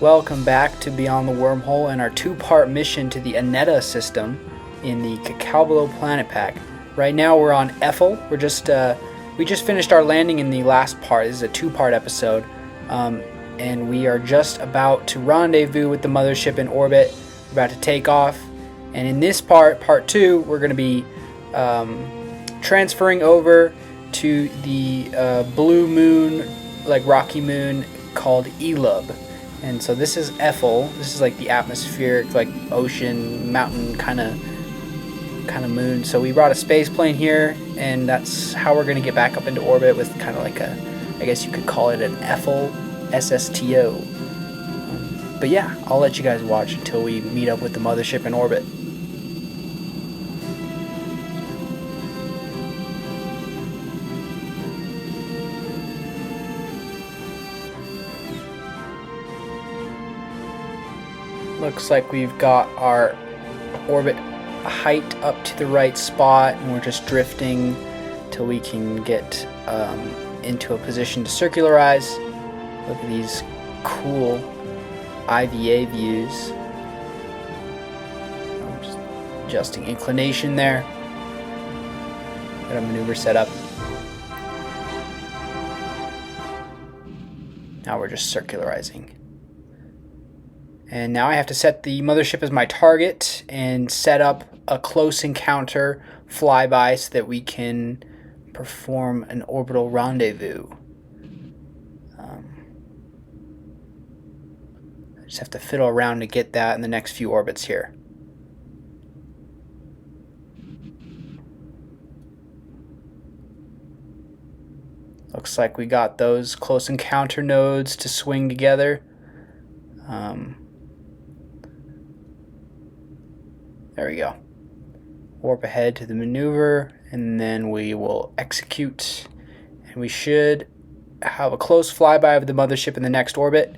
Welcome back to Beyond the Wormhole and our two-part mission to the Anehta system in the Kcalbeloh Planet Pack. Right now we're on Efil. We just finished our landing in the last part. This is a two-part episode, and we are just about to rendezvous with the mothership in orbit. We're about to take off, and in this part 2, we're going to be transferring over to the blue moon, like rocky moon called Elub. And so this is Efil. This is like the atmospheric, like ocean, mountain kind of moon. So we brought a space plane here, and that's how we're going to get back up into orbit with kind of like a, I guess you could call it an Efil SSTO. But yeah, I'll let you guys watch until we meet up with the mothership in orbit. Looks like we've got our orbit height up to the right spot, and we're just drifting till we can get into a position to circularize. Look at these cool IVA views. I'm just adjusting inclination there. Got a maneuver set up. Now we're just circularizing. And now I have to set the mothership as my target and set up a close encounter flyby so that we can perform an orbital rendezvous. I just have to fiddle around to get that in the next few orbits here. Looks like we got those close encounter nodes to swing together. There we go. Warp ahead to the maneuver, and then we will execute. And we should have a close flyby of the mothership in the next orbit,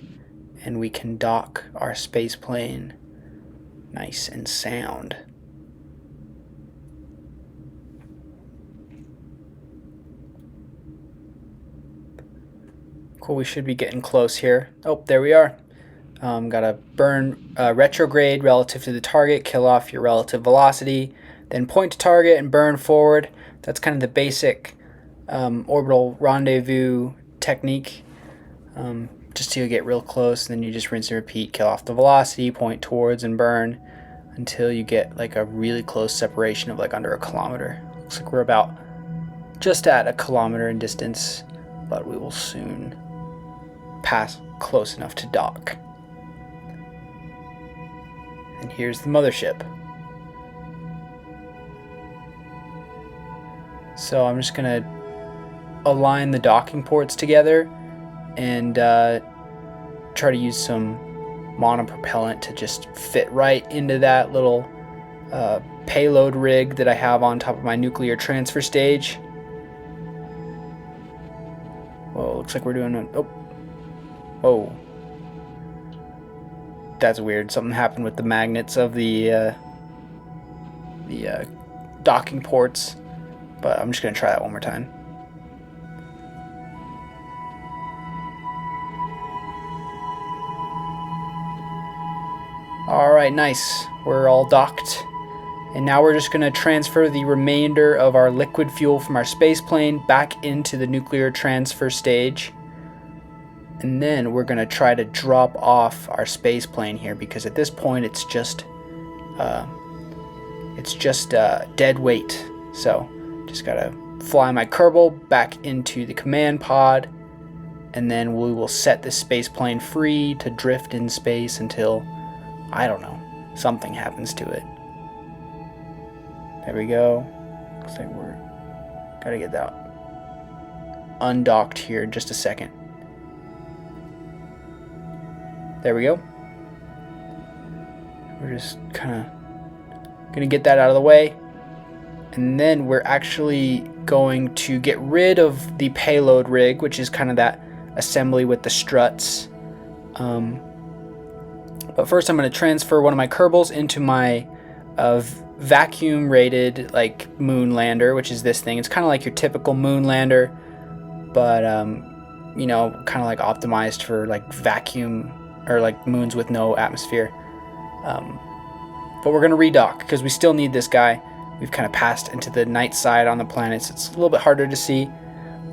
and we can dock our space plane nice and sound. Cool, we should be getting close here. Oh, there we are. Gotta burn retrograde relative to the target, kill off your relative velocity, then point to target and burn forward. That's kind of the basic orbital rendezvous technique. Just till you get real close, and then you just rinse and repeat, kill off the velocity, point towards and burn until you get like a really close separation of like under a kilometer. Looks like we're about just at a kilometer in distance, but we will soon pass close enough to dock. And here's the mothership. So I'm just gonna align the docking ports together and try to use some monopropellant to just fit right into that little payload rig that I have on top of my nuclear transfer stage. Whoa, looks like we're doing an... Oh. Whoa. That's weird. Something happened with the magnets of the docking ports, but I'm just gonna try that one more time. Alright, nice. We're all docked, and now we're just gonna transfer the remainder of our liquid fuel from our space plane back into the nuclear transfer stage. And then we're going to try to drop off our space plane here, because at this point it's just dead weight. So just got to fly my Kerbal back into the command pod, and then we will set this space plane free to drift in space until, I don't know, something happens to it. There we go. Looks like we're got to get that undocked here in just a second. There we go. We're just kind of going to get that out of the way. And then we're actually going to get rid of the payload rig, which is kind of that assembly with the struts. But first I'm going to transfer one of my Kerbals into my vacuum rated like moon lander, which is this thing. It's kind of like your typical moon lander, but you know, kind of like optimized for like vacuum or like moons with no atmosphere. But we're going to redock because we still need this guy. We've kind of passed into the night side on the planet, so it's a little bit harder to see.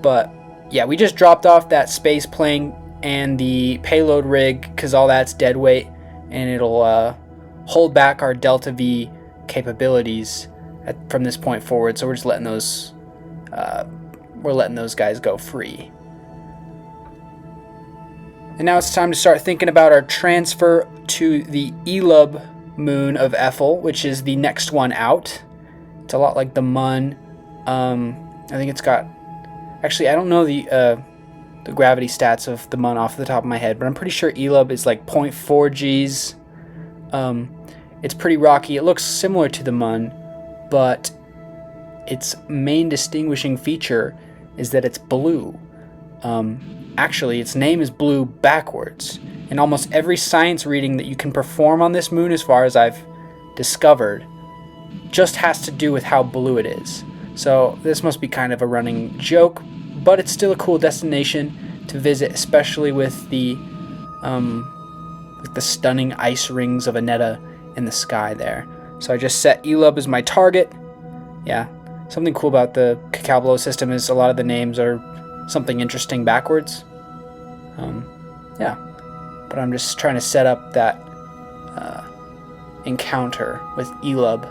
But yeah, we just dropped off that space plane and the payload rig because all that's dead weight, and it'll hold back our Delta V capabilities from this point forward. So we're just letting those guys go free. And now it's time to start thinking about our transfer to the Elub moon of Efil, which is the next one out. It's a lot like the Mun. I think it's got... Actually, I don't know the gravity stats of the Mun off the top of my head, but I'm pretty sure Elub is like 0.4 Gs. It's pretty rocky. It looks similar to the Mun, but its main distinguishing feature is that it's blue. Actually, its name is blue backwards. And almost every science reading that you can perform on this moon, as far as I've discovered, just has to do with how blue it is. So this must be kind of a running joke, but it's still a cool destination to visit, especially with the stunning ice rings of Anehta in the sky there. So I just set Elub as my target. Yeah, something cool about the Kcalbeloh system is a lot of the names are something interesting backwards. Yeah, but I'm just trying to set up that encounter with Elub.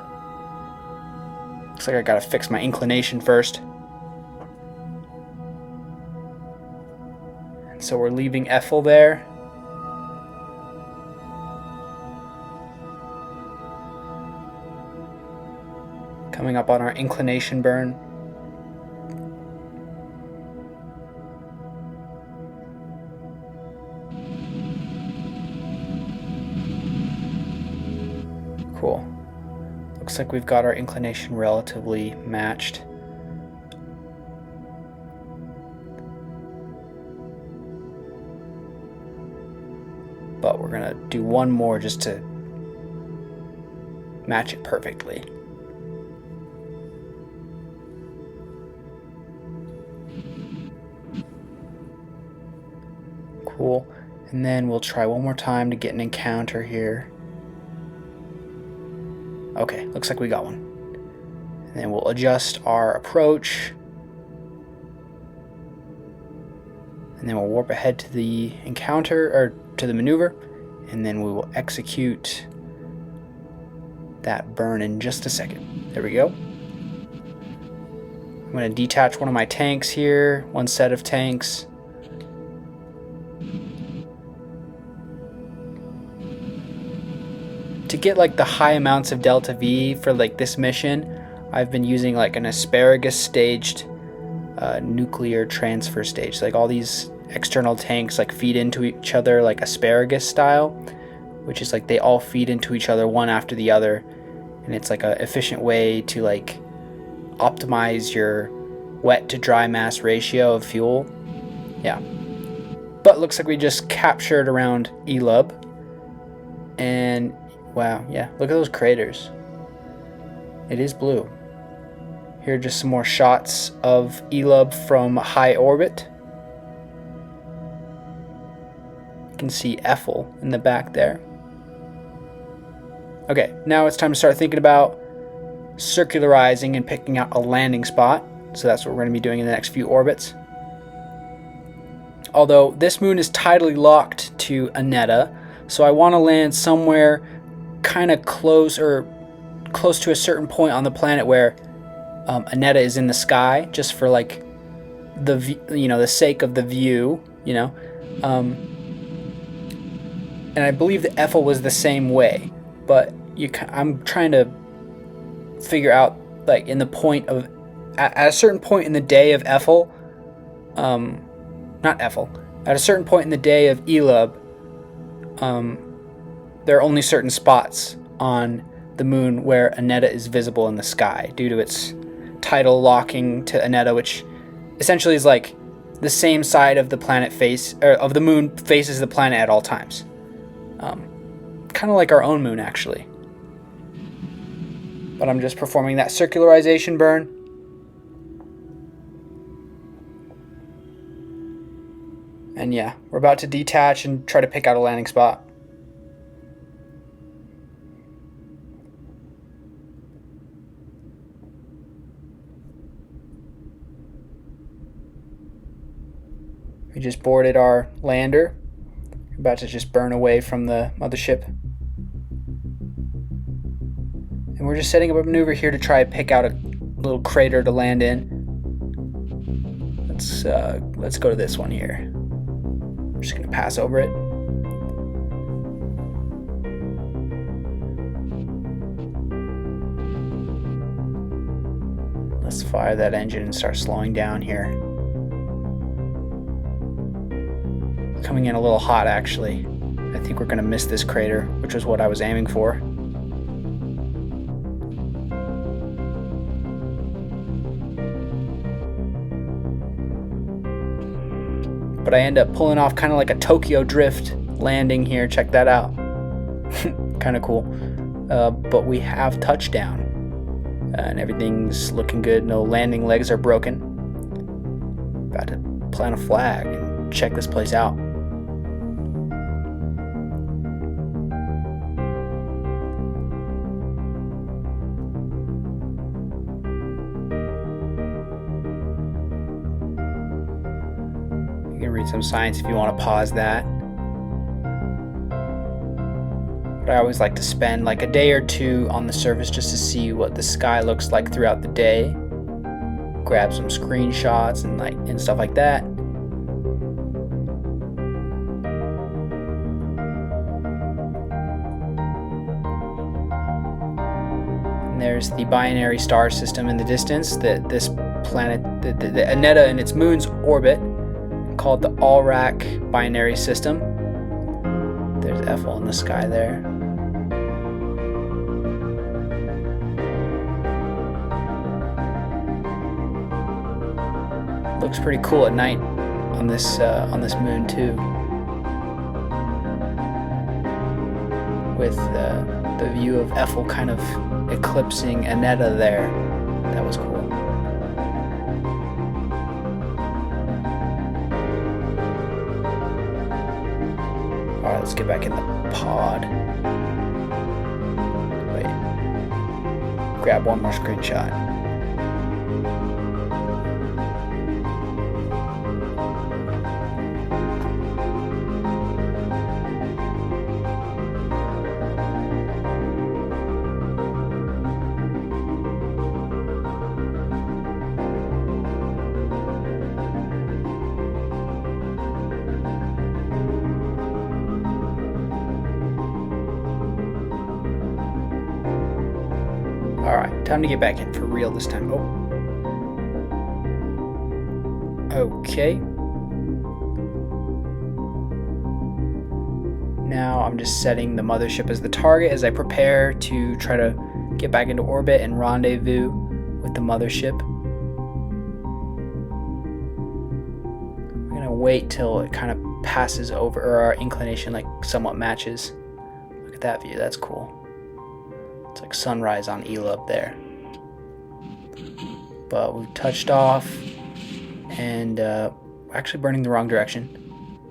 Looks like I gotta fix my inclination first. And so we're leaving Efil there. Coming up on our inclination burn. Cool. Looks like we've got our inclination relatively matched. But we're gonna do one more just to match it perfectly. Cool. And then we'll try one more time to get an encounter here. Okay, looks like we got one. And then we'll adjust our approach. And then we'll warp ahead to the encounter, or to the maneuver. And then we will execute that burn in just a second. There we go. I'm going to detach one of my tanks here, one set of tanks. To get like the high amounts of Delta V for like this mission, I've been using like an asparagus staged nuclear transfer stage. So, like all these external tanks like feed into each other like asparagus style, which is like they all feed into each other one after the other, and it's like a efficient way to like optimize your wet to dry mass ratio of fuel. Yeah, but looks like we just captured around Elub, and wow, yeah, look at those craters. It is blue. Here are just some more shots of Elub from high orbit. You can see Efil in the back there. Okay, now it's time to start thinking about circularizing and picking out a landing spot. So that's what we're going to be doing in the next few orbits. Although this moon is tidally locked to Anehta, so I want to land somewhere kind of close to a certain point on the planet where Anehta is in the sky, just for like the sake of the view, and I believe that Efil was the same way, but I'm trying to figure out like in the point of at a certain point in the day of Efil, not Efil, at a certain point in the day of Elub, there are only certain spots on the moon where Anehta is visible in the sky due to its tidal locking to Anehta, which essentially is like the same side of the planet of the moon faces the planet at all times. Kind of like our own moon, actually. But I'm just performing that circularization burn. And yeah, we're about to detach and try to pick out a landing spot. We just boarded our lander. We're about to just burn away from the mothership. And we're just setting up a maneuver here to try to pick out a little crater to land in. Let's go to this one here. I'm just gonna pass over it. Let's fire that engine and start slowing down here. Coming in a little hot, actually. I think we're gonna miss this crater, which was what I was aiming for. But I end up pulling off kind of like a Tokyo drift landing here. Check that out. Kind of cool. But we have touchdown. And everything's looking good. No landing legs are broken. About to plant a flag and check this place out. You can read some science if you want to pause that. But I always like to spend like a day or two on the surface just to see what the sky looks like throughout the day. Grab some screenshots and stuff like that. And there's the binary star system in the distance that this planet, the Anehta and its moon's orbit, called the Ulrach binary system. There's Efil in the sky there. Looks pretty cool at night on this moon too, with the view of Efil kind of eclipsing Anehta there. That was cool. Alright, let's get back in the pod. Wait. Grab one more screenshot. Alright, time to get back in for real this time. Oh. Okay. Now I'm just setting the mothership as the target as I prepare to try to get back into orbit and rendezvous with the mothership. I'm gonna wait till it kind of passes over, or our inclination like somewhat matches. Look at that view, that's cool. It's like sunrise on Elub there. But we've touched off and actually burning the wrong direction.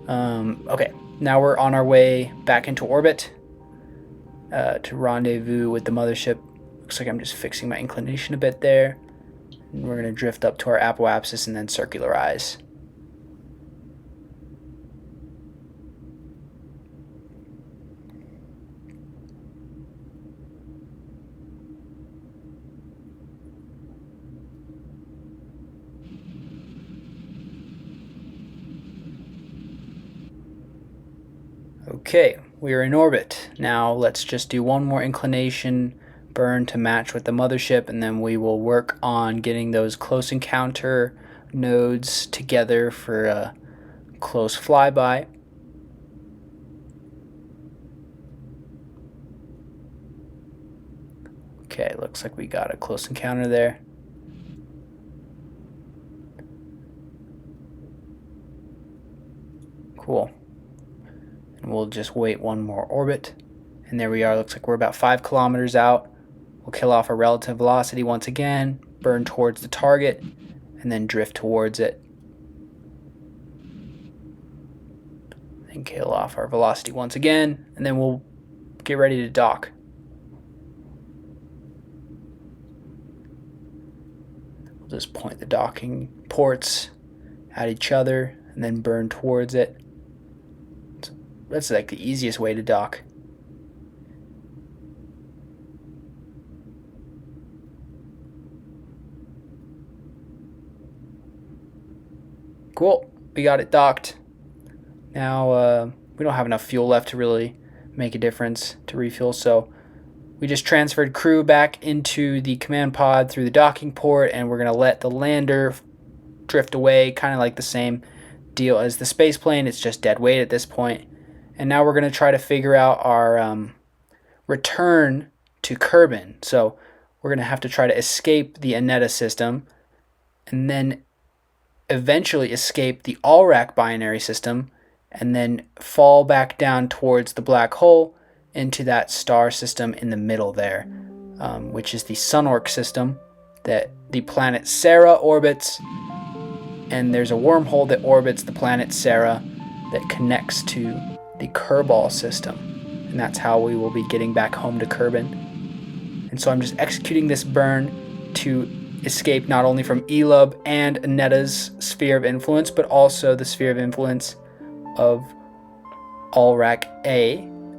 Okay, now we're on our way back into orbit to rendezvous with the mothership. Looks like I'm just fixing my inclination a bit there. And we're going to drift up to our apoapsis and then circularize. Okay, we are in orbit. Now let's just do one more inclination burn to match with the mothership, and then we will work on getting those close encounter nodes together for a close flyby. Okay, looks like we got a close encounter there. Cool. And we'll just wait one more orbit. And there we are. Looks like we're about 5 kilometers out. We'll kill off our relative velocity once again, burn towards the target, and then drift towards it. and kill off our velocity once again, and then we'll get ready to dock. We'll just point the docking ports at each other and then burn towards it. So that's like the easiest way to dock. Cool, we got it docked. Now we don't have enough fuel left to really make a difference to refuel, so we just transferred crew back into the command pod through the docking port, and we're going to let the lander drift away, kind of like the same deal as the space plane. It's just dead weight at this point. And now we're going to try to figure out our return to Kerbin. So we're going to have to try to escape the Anehta system and then eventually escape the Ulrach binary system and then fall back down towards the black hole into that star system in the middle there, which is the Sunorc system that the planet Sarah orbits, and there's a wormhole that orbits the planet Sarah that connects to the Kerbal system, and that's how we will be getting back home to Kerbin. And so I'm just executing this burn to escape not only from Eulb and Anehta's sphere of influence, but also the sphere of influence of Ulrach A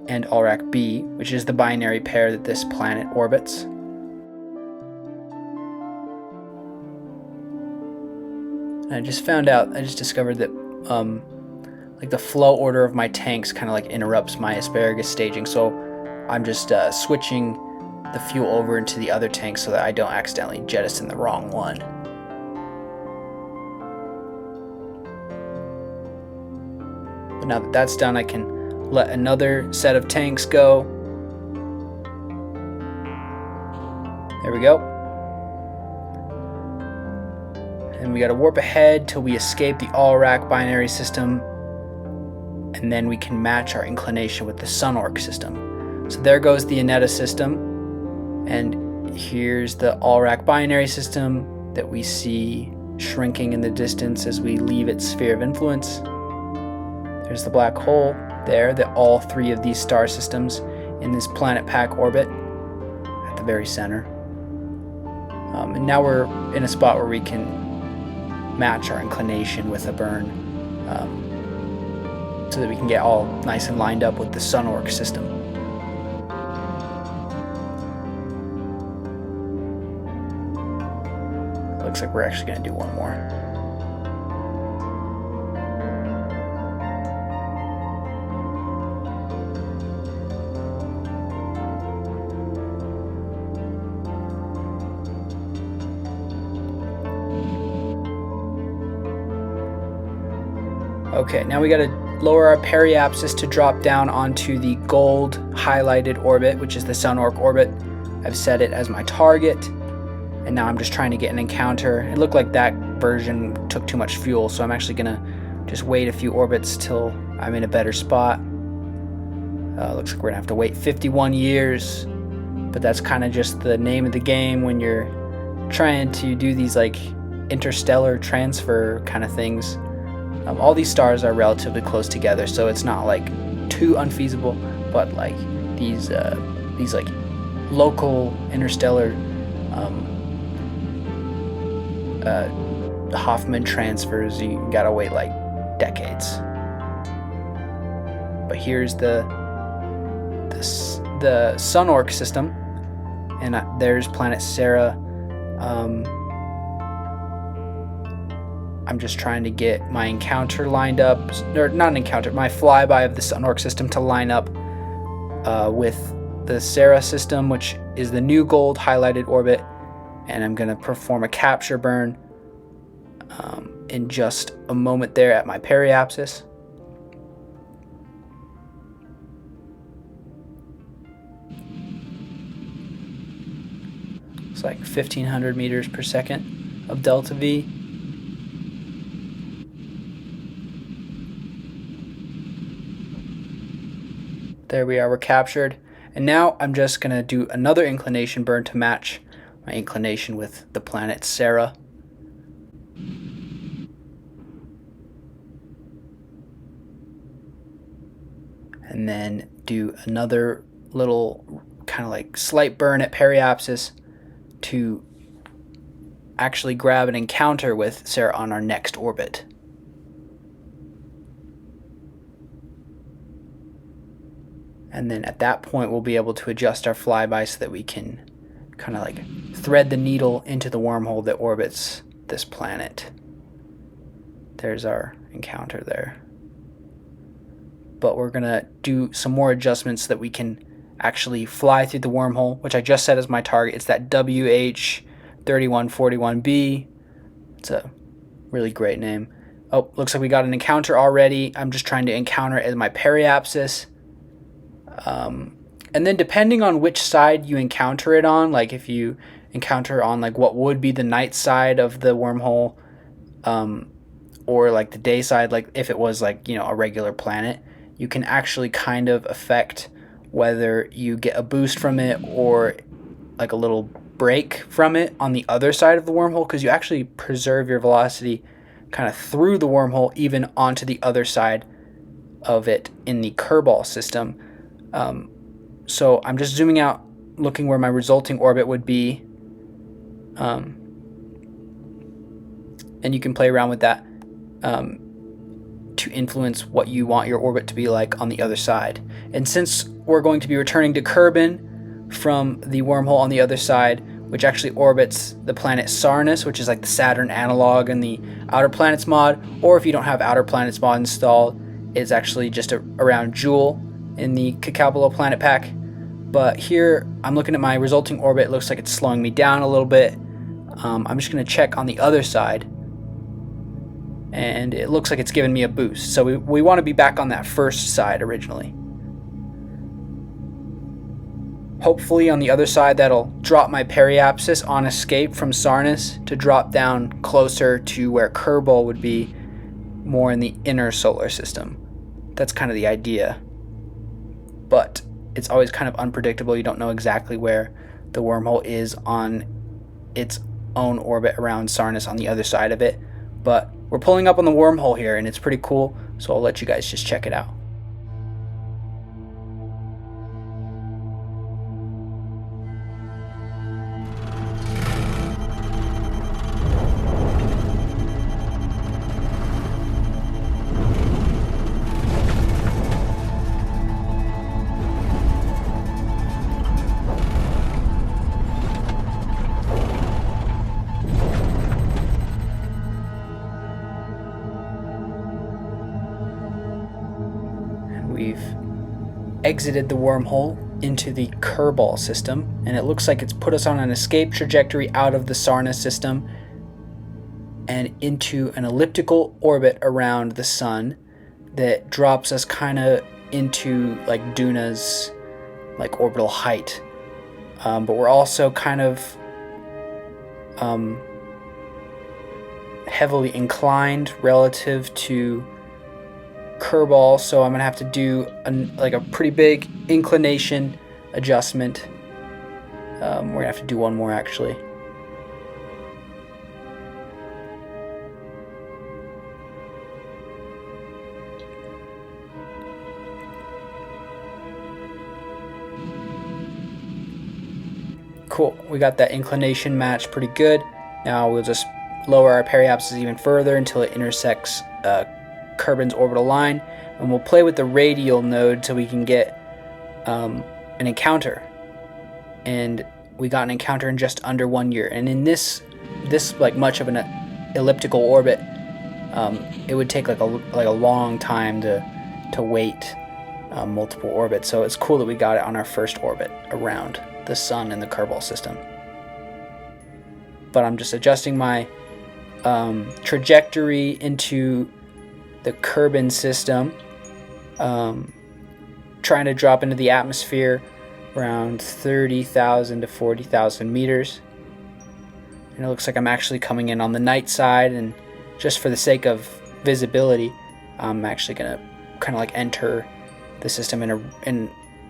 and Ulrach B, which is the binary pair that this planet orbits. And I just discovered that like the flow order of my tanks kind of like interrupts my asparagus staging, so I'm just switching the fuel over into the other tank so that I don't accidentally jettison the wrong one. But now that that's done, I can let another set of tanks go. There we go. And we gotta warp ahead till we escape the Ulrach binary system, and then we can match our inclination with the Sunorc system. So there goes the Anehta system, and here's the Ulrach binary system that we see shrinking in the distance as we leave its sphere of influence. There's the black hole there that all three of these star systems in this planet pack orbit at the very center. And now we're in a spot where we can match our inclination with a burn, so that we can get all nice and lined up with the Sunorc system. Looks like we're actually going to do one more. Okay, now we got to lower our periapsis to drop down onto the gold highlighted orbit, which is the Sunorc orbit. I've set it as my target, and now I'm just trying to get an encounter. It looked like that version took too much fuel, so I'm actually gonna just wait a few orbits till I'm in a better spot. Looks like we're gonna have to wait 51 years, but that's kind of just the name of the game when you're trying to do these like interstellar transfer kind of things. All these stars are relatively close together, so it's not like too unfeasible, but like these like local interstellar Hoffman transfers, you gotta wait like decades. But here's the Sunorc system, and there's planet Sarah. I'm just trying to get my encounter lined up, or not an encounter, my flyby of the Sunorc system to line up with the Sarah system, which is the new gold highlighted orbit, and I'm going to perform a capture burn in just a moment there at my periapsis. It's like 1500 meters per second of delta V. There we are, we're captured. And now I'm just going to do another inclination burn to match my inclination with the planet Sarah. and then do another little kind of like slight burn at periapsis to actually grab an encounter with Sarah on our next orbit. And then at that point we'll be able to adjust our flyby so that we can kind of like thread the needle into the wormhole that orbits this planet. There's our encounter there. But we're gonna do some more adjustments so that we can actually fly through the wormhole, which I just set as my target. It's that WH3141b. It's a really great name. Oh, looks like we got an encounter already. I'm just trying to encounter it as my periapsis. And then depending on which side you encounter it on, like if you encounter on like what would be the night side of the wormhole, or like the day side, like if it was like, you know, a regular planet, you can actually kind of affect whether you get a boost from it or like a little break from it on the other side of the wormhole, because you actually preserve your velocity kind of through the wormhole even onto the other side of it in the Kerbal system. So I'm just zooming out, looking where my resulting orbit would be, and you can play around with that to influence what you want your orbit to be like on the other side. And since we're going to be returning to Kerbin from the wormhole on the other side, which actually orbits the planet Sarnus, which is like the Saturn analog in the Outer Planets mod, or if you don't have Outer Planets mod installed, it's actually just around Jool in the Kcalbeloh Planet Pack. But here I'm looking at my resulting orbit. It looks like it's slowing me down a little bit. I'm just going to check on the other side, and it looks like it's giving me a boost. So we want to be back on that first side originally. Hopefully on the other side that'll drop my periapsis on escape from Sarnus to drop down closer to where Kerbol would be, more in the inner solar system. That's kind of the idea. But it's always kind of unpredictable. You don't know exactly where the wormhole is on its own orbit around Sarnus on the other side of it. But we're pulling up on the wormhole here, and it's pretty cool, so I'll let you guys just check it out. We've exited the wormhole into the Kerbal system, and it looks like it's put us on an escape trajectory out of the Sarnus system and into an elliptical orbit around the sun that drops us kind of into like Duna's like orbital height. But we're also kind of heavily inclined relative to Kerbal, so I'm gonna have to do a pretty big inclination adjustment. We're gonna have to do one more actually. Cool, we got that inclination match pretty good. Now we'll just lower our periapsis even further until it intersects Kerbin's orbital line, and we'll play with the radial node so we can get an encounter. And we got an encounter in just under 1 year. And in this like much of an elliptical orbit, it would take like a long time to wait multiple orbits. So it's cool that we got it on our first orbit around the sun and the Kerbal system. But I'm just adjusting my trajectory into the Kerbin system, trying to drop into the atmosphere around 30,000 to 40,000 meters. And it looks like I'm actually coming in on the night side, and just for the sake of visibility, I'm actually gonna kind of like enter the system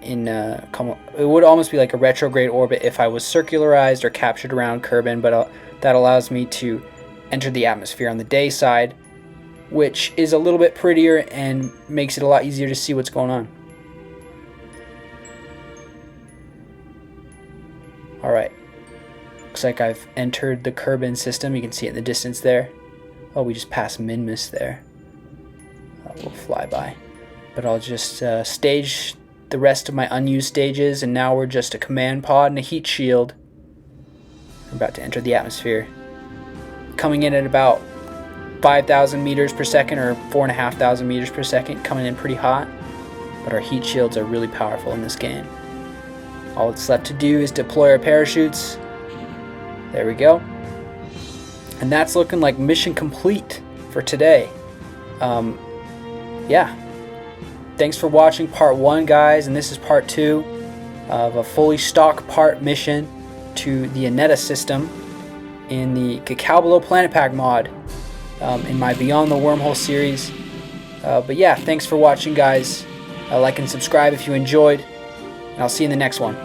it would almost be like a retrograde orbit if I was circularized or captured around Kerbin, but that allows me to enter the atmosphere on the day side, which is a little bit prettier and makes it a lot easier to see what's going on. Alright. Looks like I've entered the Kerbin system. You can see it in the distance there. Oh, we just passed Minmus there. We'll fly by. But I'll just stage the rest of my unused stages, and now we're just a command pod and a heat shield. We're about to enter the atmosphere. Coming in at about 5,000 meters per second, or 4,500 meters per second, coming in pretty hot. But our heat shields are really powerful in this game. All that's left to do is deploy our parachutes. There we go. And that's looking like mission complete for today. Yeah. Thanks for watching part 1, guys, and this is part 2 of a fully stock part mission to the Anehta system in the Kcalbeloh Planet Pack mod in my Beyond the Wormhole series. But yeah, thanks for watching, guys. Like and subscribe if you enjoyed, and I'll see you in the next one.